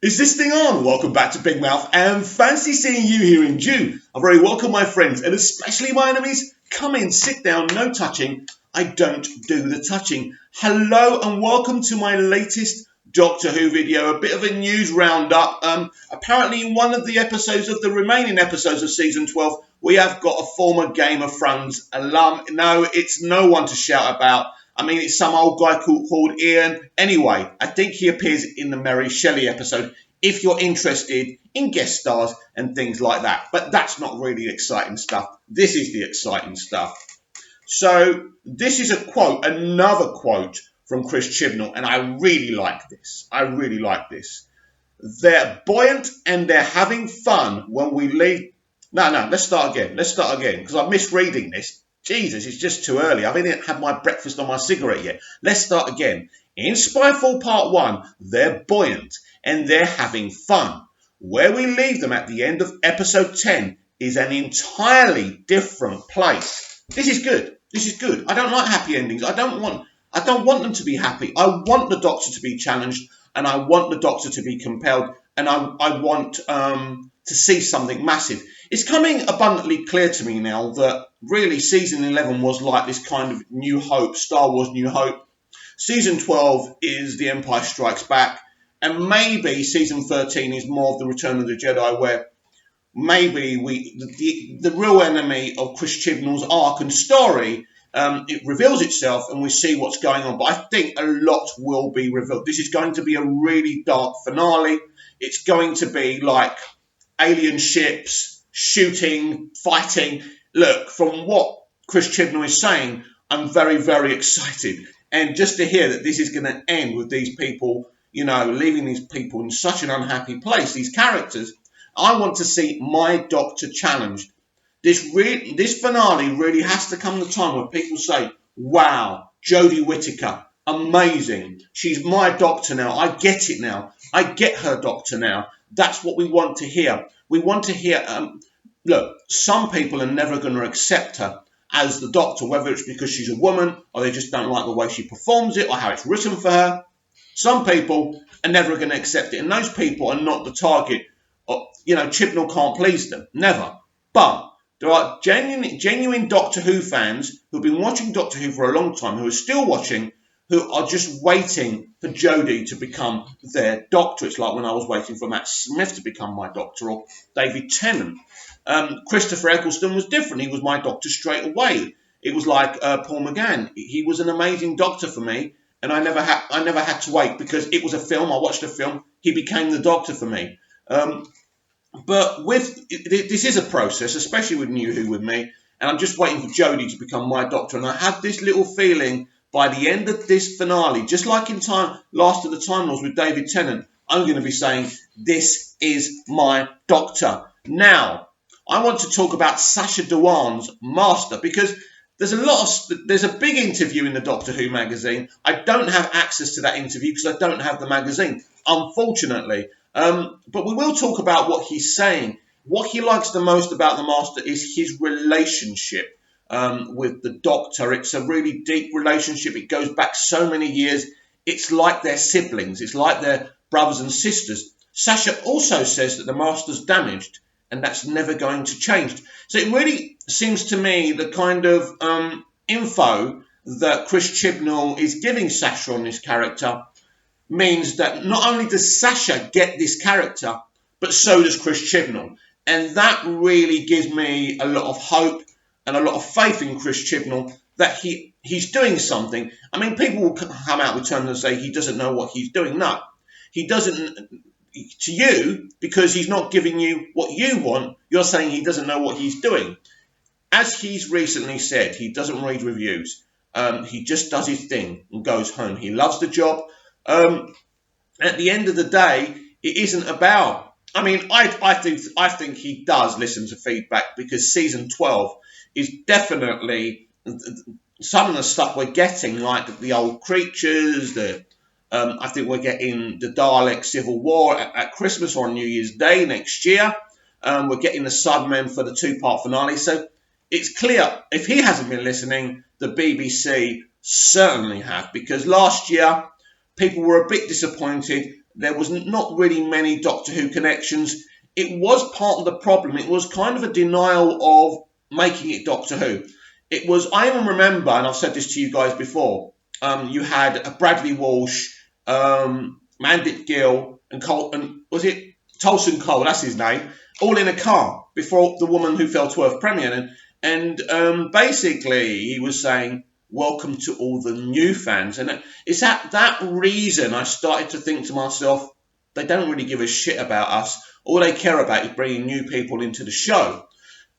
Is this thing on? Welcome back to Big Mouth and fancy seeing you here in June. I'm very welcome, my friends, and especially my enemies. Come in, sit down, no touching. I don't do the touching. Hello and welcome to my latest Doctor Who video, a bit of a news roundup. Apparently in one of the episodes of the remaining episodes of season 12, we have got a former Game of Thrones alum. No, it's no one to shout about. I mean, it's some old guy called Ian. Anyway, I think he appears in the Mary Shelley episode if you're interested in guest stars and things like that. But that's not really the exciting stuff. This is the exciting stuff. So this is a quote, another quote from Chris Chibnall, and I really like this. They're buoyant and they're having fun when we leave. No, let's start again, because I'm misreading this. Jesus, it's just too early. I haven't even had my breakfast or my cigarette yet. Let's start again. In Spyfall Part 1, they're buoyant and they're having fun. Where we leave them at the end of episode 10 is an entirely different place. This is good. I don't like happy endings. I don't want them to be happy. I want the Doctor to be challenged, and I want the Doctor to be compelled, and I want to see something massive. It's coming abundantly clear to me now that really season 11 was like this kind of New Hope, Star Wars New Hope. Season 12 is The Empire Strikes Back, and maybe season 13 is more of The Return of the Jedi, where maybe the real enemy of Chris Chibnall's arc and story, it reveals itself and we see what's going on. But I think a lot will be revealed. This is going to be a really dark finale. It's going to be like alien ships, shooting, fighting. Look, from what Chris Chibnall is saying, I'm very, very excited. And just to hear that this is going to end with these people, leaving these people in such an unhappy place, these characters, I want to see my Doctor challenged. This finale really has to come the time where people say, wow, Jodie Whittaker, amazing. She's my Doctor now. I get it now. I get her Doctor now. That's what we want to hear. We want to hear, look, some people are never going to accept her as the Doctor, whether it's because she's a woman or they just don't like the way she performs it or how it's written for her. Some people are never going to accept it, and those people are not the target. Chibnall can't please them, never. But there are genuine Doctor Who fans who've been watching Doctor Who for a long time, who are still watching, who are just waiting for Jodie to become their Doctor. It's like when I was waiting for Matt Smith to become my Doctor, or David Tennant. Christopher Eccleston was different. He was my Doctor straight away. It was like Paul McGann. He was an amazing Doctor for me, and I never had to wait because it was a film. I watched a film. He became the Doctor for me. But this is a process, especially with New Who with me, and I'm just waiting for Jodie to become my Doctor. And I have this little feeling by the end of this finale, just like in Last of the Time Lords with David Tennant, I'm going to be saying, this is my Doctor. Now, I want to talk about Sacha Dhawan's Master, because there's a big interview in the Doctor Who magazine. I don't have access to that interview because I don't have the magazine, unfortunately. But we will talk about what he's saying. What he likes the most about the Master is his relationship with the Doctor. It's a really deep relationship. It goes back so many years. It's like they're siblings. It's like they're brothers and sisters. Sacha also says that the Master's damaged, and that's never going to change. So it really seems to me the kind of info that Chris Chibnall is giving Sacha on this character means that not only does Sacha get this character, but so does Chris Chibnall. And that really gives me a lot of hope and a lot of faith in Chris Chibnall that he's doing something. I mean, people will come out with terms and say he doesn't know what he's doing. No, he doesn't. To you, because he's not giving you what you want, you're saying he doesn't know what he's doing. As he's recently said, he doesn't read reviews. He just does his thing and goes home. He loves the job. At the end of the day, it isn't about... I mean, I think he does listen to feedback, because season 12 is definitely some of the stuff we're getting, like the old creatures, I think we're getting the Dalek Civil War at Christmas or on New Year's Day next year. We're getting the Cybermen for the two-part finale. So it's clear, if he hasn't been listening, the BBC certainly have. Because last year, people were a bit disappointed There was not really many Doctor Who connections. It was part of the problem. It was kind of a denial of making it Doctor Who. It was, I even remember, and I've said this to you guys before, you had a Bradley Walsh, Mandip Gill, and Cole, and was it Tolson Cole, that's his name, all in a car before The Woman Who Fell to Earth premiered. And basically he was saying, welcome to all the new fans. And it's at that reason I started to think to myself, they don't really give a shit about us. All they care about is bringing new people into the show.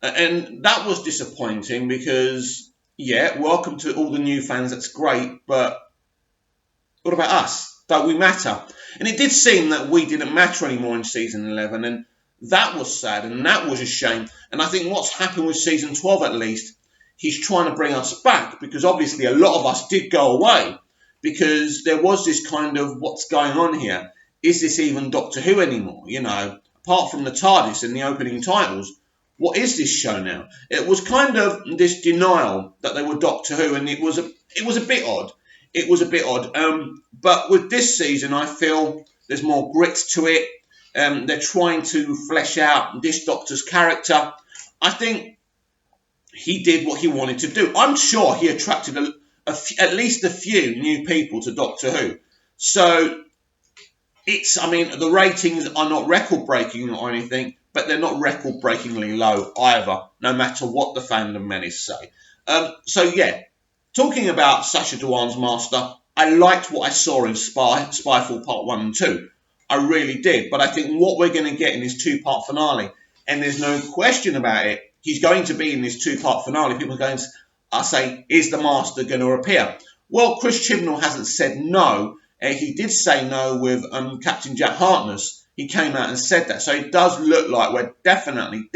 And that was disappointing because, yeah, welcome to all the new fans, that's great, but what about us? Don't we matter? And it did seem that we didn't matter anymore in season 11, and that was sad, and that was a shame. And I think what's happened with season 12 at least, he's trying to bring us back, because obviously a lot of us did go away, because there was this kind of, what's going on here? Is this even Doctor Who anymore? You know, apart from the TARDIS and the opening titles, what is this show now? It was kind of this denial that they were Doctor Who, and it was a bit odd. It was a bit odd. But with this season, I feel there's more grit to it. They're trying to flesh out this Doctor's character. I think he did what he wanted to do. I'm sure he attracted at least a few new people to Doctor Who. So I mean, the ratings are not record-breaking or anything, but they're not record-breakingly low either, no matter what the fandom menace say. So yeah, talking about Sacha Dhawan's Master, I liked what I saw in Spyfall Part 1 and 2. I really did. But I think what we're going to get in this two-part finale, and there's no question about it, he's going to be in this two-part finale. People are going to say, is the Master going to appear? Well, Chris Chibnall hasn't said no. He did say no with Captain Jack Harkness. He came out and said that. So it does look like we're definitely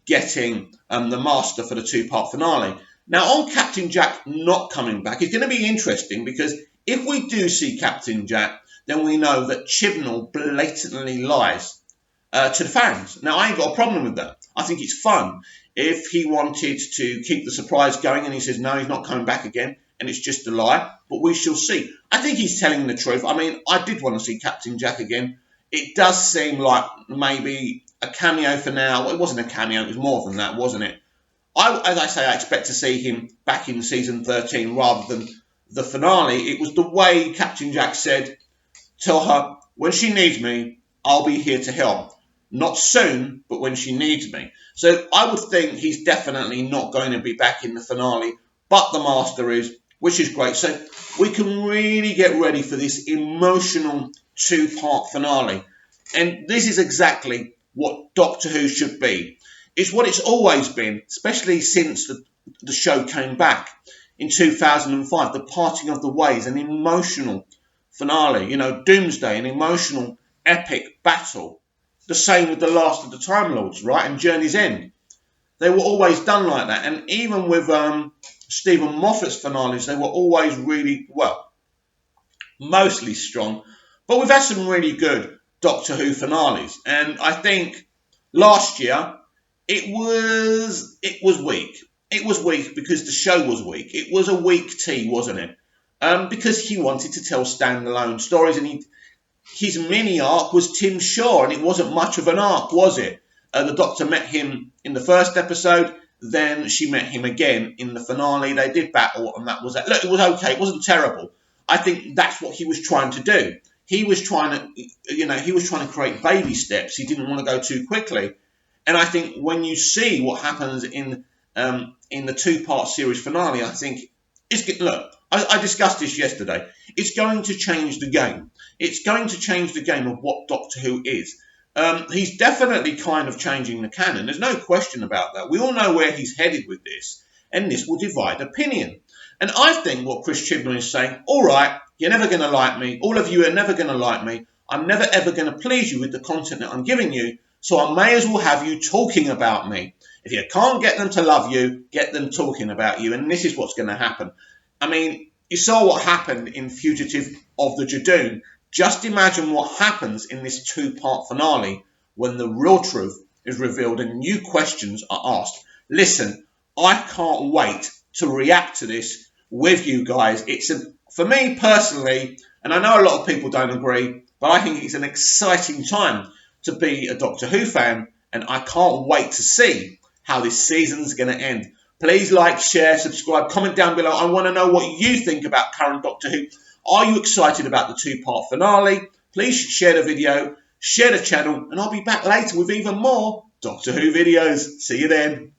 getting the Master for the two-part finale. Now, on Captain Jack not coming back, it's going to be interesting, because if we do see Captain Jack, then we know that Chibnall blatantly lies to the fans. Now, I ain't got a problem with that. I think it's fun. If he wanted to keep the surprise going and he says, no, he's not coming back again, and it's just a lie, but we shall see. I think he's telling the truth. I mean, I did want to see Captain Jack again. It does seem like maybe a cameo for now. Well, it wasn't a cameo, it was more than that, wasn't it? As I say, I expect to see him back in season 13 rather than the finale. It was the way Captain Jack said, tell her, when she needs me, I'll be here to help. Not soon, but when she needs me. So I would think he's definitely not going to be back in the finale, but the Master is, which is great. So we can really get ready for this emotional two-part finale. And this is exactly what Doctor Who should be. It's what it's always been, especially since the show came back in 2005. The Parting of the Ways, an emotional finale. You know, Doomsday, an emotional, epic battle. The same with The Last of the Time Lords, right? And Journey's End. They were always done like that. And even with Stephen Moffat's finales, they were always really, well, mostly strong. But we've had some really good Doctor Who finales. And I think last year, it was weak. It was weak because the show was weak. It was a weak tea, wasn't it? Because he wanted to tell standalone stories, and his mini arc was Tim Shaw, and it wasn't much of an arc, was it? The Doctor met him in the first episode, then she met him again in the finale. They did battle, and that was that. Look, it was okay. It wasn't terrible. I think that's what he was trying to do. He was trying to create baby steps. He didn't want to go too quickly. And I think when you see what happens in the two-part series finale, I think look. I discussed this yesterday. It's going to change the game. It's going to change the game of what Doctor Who is. He's definitely kind of changing the canon. There's no question about that. We all know where he's headed with this, and this will divide opinion. And I think what Chris Chibnall is saying, all right, you're never going to like me. All of you are never going to like me. I'm never, ever going to please you with the content that I'm giving you. So I may as well have you talking about me. If you can't get them to love you, get them talking about you. And this is what's going to happen. I mean, you saw what happened in Fugitive of the Judoon. Just imagine what happens in this two-part finale when the real truth is revealed and new questions are asked. Listen, I can't wait to react to this with you guys. For me personally, and I know a lot of people don't agree, But I think it's an exciting time to be a Doctor Who fan, and I can't wait to see how this season's going to end. Please like, share, subscribe, comment down below. I want to know what you think about current Doctor Who. Are you excited about the two-part finale? Please share the video, share the channel, and I'll be back later with even more Doctor Who videos. See you then.